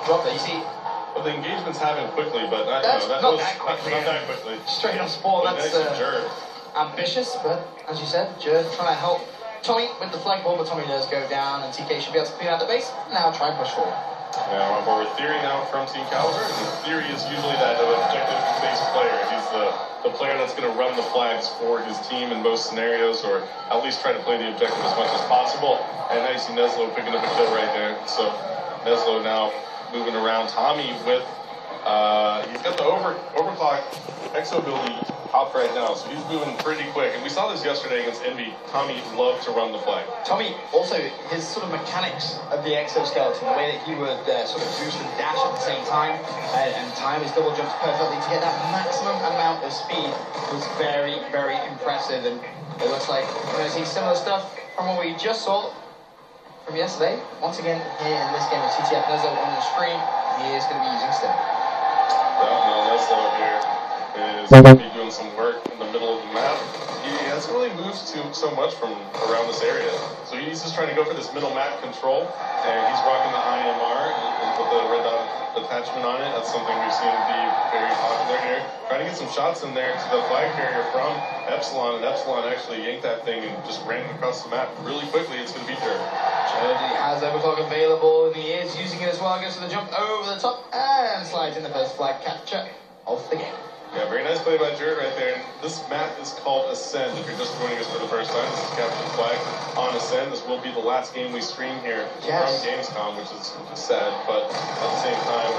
drop there. You see. Well, the engagement's happened quickly, but not that quickly. Not that quickly. Straight on sport. That's ambitious, but as you said, Jerd trying to help Tommy with the flag ball, but Tommy does go down, and TK should be able to clean out the base. Now try and push forward. Yeah, on board with Theory now from Team Caliber. And Theory is usually that objective-based player. He's the player that's going to run the flags for his team in most scenarios, or at least try to play the objective as much as possible. And now you see Neslo picking up a kill right there. So Neslo now moving around. Tommy with he's got the overclock exo ability up right now, so he's moving pretty quick. And we saw this yesterday against Envy. Tommy loved to run the flag. Tommy also, his sort of mechanics of the exoskeleton, the way that he would sort of boost and dash at the same time, and time his double jumps perfectly to get that maximum amount of speed was very, very impressive. And it looks like we're going to see similar stuff from what we just saw from yesterday. Once again, here in this game of TTF, Neslo on the screen, he is going to be using Stim. Well, Neslo here is going to be doing some work in the middle of the map. He hasn't really moved so much from around this area. So he's just trying to go for this middle map control, and he's rocking the IMR with the red dot attachment on it. That's something we've seen be very popular here. Trying to get some shots in there to the flag carrier from Epsilon, and Epsilon actually yanked that thing and just ran it across the map really quickly. It's going to be Jerd. He has overclock available, and he is using it as well. Goes for the jump over the top and slides in the first flag capture of the game. Yeah, very nice play by Jerd right there. And this map is called Ascend. If you're just joining us for the first time, this is Captain Flag on Ascend. This will be the last game we stream here from Gamescom, which is sad, but at the same time,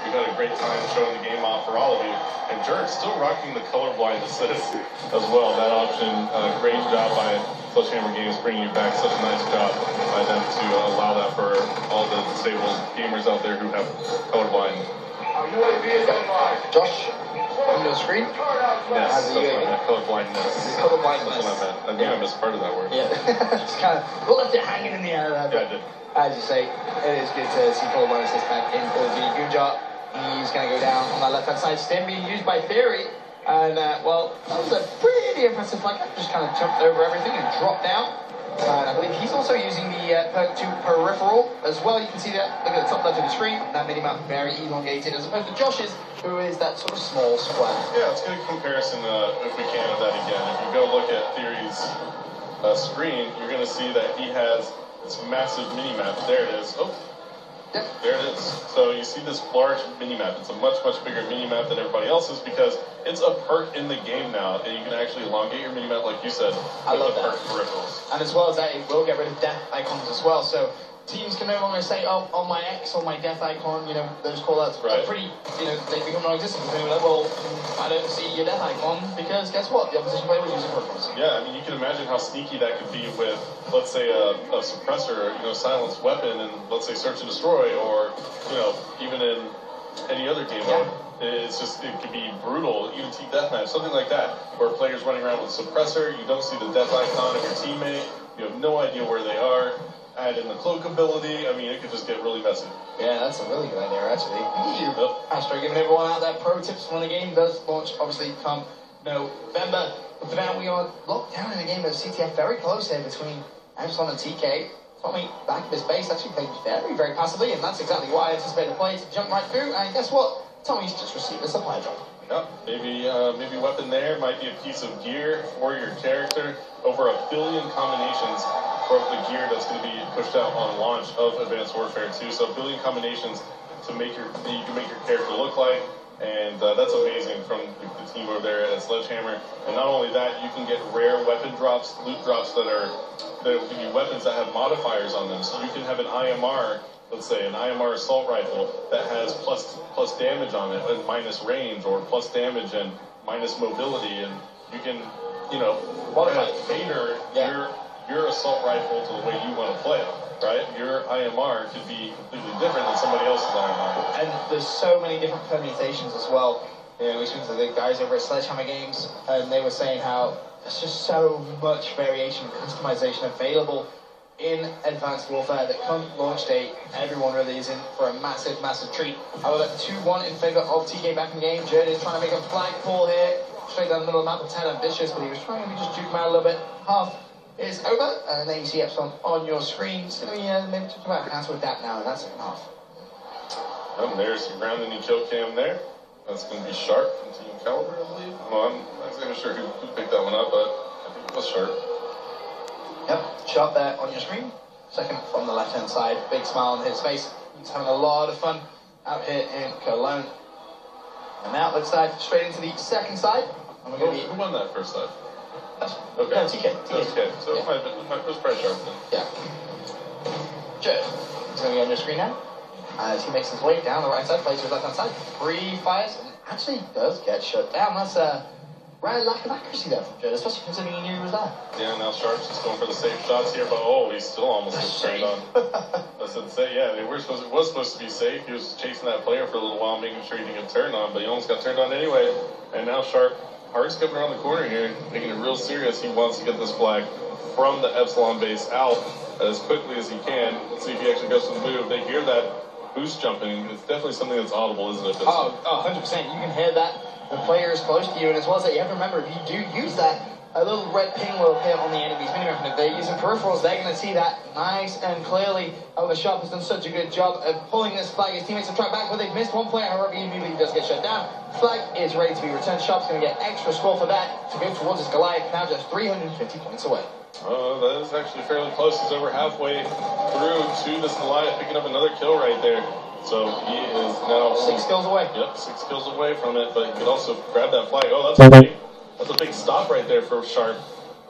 we've had a great time showing the game off for all of you. And Jerd's still rocking the colorblind assist as well. That option, great job by Sledgehammer Games bringing you back. Such a nice job by them to allow that for all the disabled gamers out there who have colorblind. Josh, on your screen? Yes, that's what I meant. Colorblindness. Colorblindness. That's what I meant. I think I missed part of that word. Yeah, just kind of left it hanging in the air there. Yeah, I did. As you say, it is good to see colorblind assist back in for the good job. He's going to go down on that left-hand side. Stim being used by Theory. And, well, that was a pretty impressive flag. Just kind of jumped over everything and dropped down. And I believe he's also using the perk 2 peripheral as well. You can see that, look at the top left of the screen, that minimap very elongated as opposed to Josh's, who is that sort of small square. Yeah, let's get a comparison, if we can, of that again. If you go look at Theory's screen, you're going to see that he has this massive minimap. There it is. Oh, yep. There it is. So you see this large minimap. It's a much, much bigger minimap than everybody else's because it's a perk in the game now, and you can actually elongate your minimap, like you said, I love the that. perk peripherals. And as well as that, it will get rid of death icons as well. So teams can no longer say, oh, on my X or my death icon, you know, those callouts are pretty, you know, they become non-existent. They're like, well, I don't see your death icon because guess what? The opposition player was using peripherals. Yeah, I mean, you can imagine how sneaky that could be with, let's say, a suppressor, you know, silenced weapon, and let's say search and destroy, or, you know, even in any other game mode. It's just, it could be brutal, even team deathmatch, something like that, where players running around with suppressor, you don't see the death icon of your teammate, you have no idea where they are, add in the cloak ability, I mean, it could just get really messy. Yeah, that's a really good idea, actually. Astro giving everyone out there pro tips when the game does launch, obviously, come November. But for now, we are locked down in a game of CTF very close here between Epsilon and TK. Tommy back at his base actually played very, very passively, and that's exactly what I anticipated the play to jump right through, and guess what? Tommy's just received a supply drop. Yep, maybe weapon there, might be a piece of gear for your character. Over 1 billion combinations for the gear that's going to be pushed out on launch of Advanced Warfare 2. So 1 billion combinations to make you can make your character look like, and that's amazing from the team over there at Sledgehammer. And not only that, you can get rare weapon drops, loot drops that will give you weapons that have modifiers on them. So you can have an IMR. Let's say an IMR assault rifle that has plus damage on it and minus range, or plus damage and minus mobility, and you can, you know, cater your assault rifle to the way you want to play it, right? Your IMR could be completely different than somebody else's IMR. And there's so many different permutations as well. You know, we spoke to the guys over at Sledgehammer Games, and they were saying how there's just so much variation and customization available in Advanced Warfare that come launch date, everyone really is in for a massive, massive treat. However, 2-1 in favour of TK back in game. Jerd is trying to make a flag pull here, straight down the middle of the map with 10 ambitious, but he was trying to just juke him out a little bit. Half is over, and then you see Epsilon on your screen. It's going to be maybe just about half to adapt now, and that's second half. And there's some ground and kill cam there. That's going to be Sharp from Team Caliber, I believe. Well, I'm not exactly sure who picked that one up, but I think it was Sharp. Yep, Sharp there on your screen. Second from the left-hand side. Big smile on his face. He's having a lot of fun out here in Cologne. And now let's dive straight into the second side. And we're going to be... Who won that first side? Okay. No, TK. Okay, so it was probably Sharp then. Yeah. Good. He's going to be on your screen now. As he makes his way down the right side, plays to his left-hand side. Free fires, and actually does get shut down. That's a rare lack of accuracy there from Judd, especially considering he knew he was there. Yeah, now Sharp's just going for the safe shots here, but he's still almost turned on. That's what I'd say, yeah, it was supposed to be safe. He was chasing that player for a little while, making sure he didn't get turned on, but he almost got turned on anyway. And now Sharp, Hart's coming around the corner here, making it real serious. He wants to get this flag from the Epsilon base out as quickly as he can. Let's see if he actually goes to the move. They hear that boost jumping. It's definitely something that's audible, isn't it? 100%. You can hear that. The player is close to you, and as well as that, you have to remember, if you do use that, a little red ping will appear on the enemy's minimap, and if they're using peripherals, they're going to see that nice and clearly. The Sharp has done such a good job of pulling this flag. His teammates have tried back, but they've missed one player, however, he immediately does get shut down. Flag is ready to be returned. Sharp's going to get extra score for that to go towards his Goliath, now just 350 points away. That is actually fairly close. He's over halfway through to this Goliath, picking up another kill right there. So he is now 6 kills away. Yep, 6 kills away from it, but he could also grab that flag. That's a big stop right there for Sharp.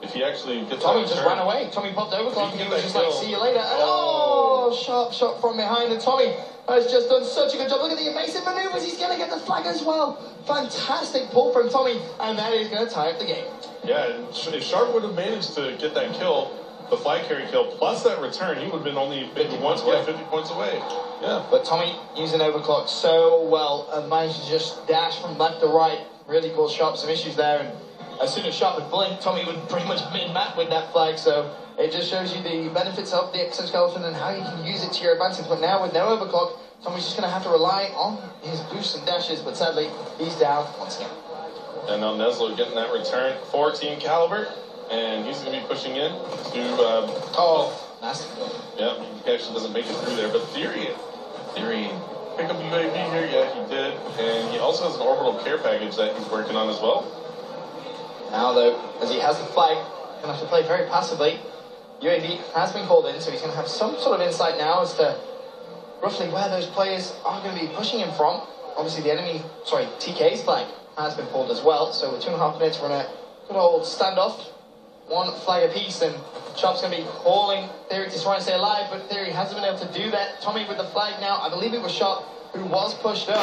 If he actually gets Tommy just ran away. Tommy popped over, he was just like, see you later. And Sharp shot from behind, and Tommy has just done such a good job. Look at the evasive maneuvers. He's going to get the flag as well. Fantastic pull from Tommy, and that is going to tie up the game. Yeah, and if Sharp would have managed to get that kill, the flag carry kill, plus that return, he would have been only 50 points away. Yeah. But Tommy using overclock so well and managed to just dash from left to right. Really caused Sharp some issues there, and as soon as Sharp would blink, Tommy would pretty much min-map with that flag, so it just shows you the benefits of the exoskeleton and how you can use it to your advantage. But now with no overclock, Tommy's just going to have to rely on his boosts and dashes, but sadly, he's down once again. And now Neslo getting that return for Team Caliber, and he's going to be pushing in to... nasty. Yeah, he actually doesn't make it through there, but Theory, pick up UAV here, yeah, he did, and he also has an orbital care package that he's working on as well. Now, though, as he has the flag, he's going to have to play very passively. UAV has been called in, so he's going to have some sort of insight now as to roughly where those players are going to be pushing him from. Obviously, TK's flag has been pulled as well, so with 2.5 minutes, we're in a good old standoff. One flag apiece, and Sharp's going to be calling Theory to try and stay alive, but Theory hasn't been able to do that. Tommy with the flag now. I believe it was Sharp who was pushed up.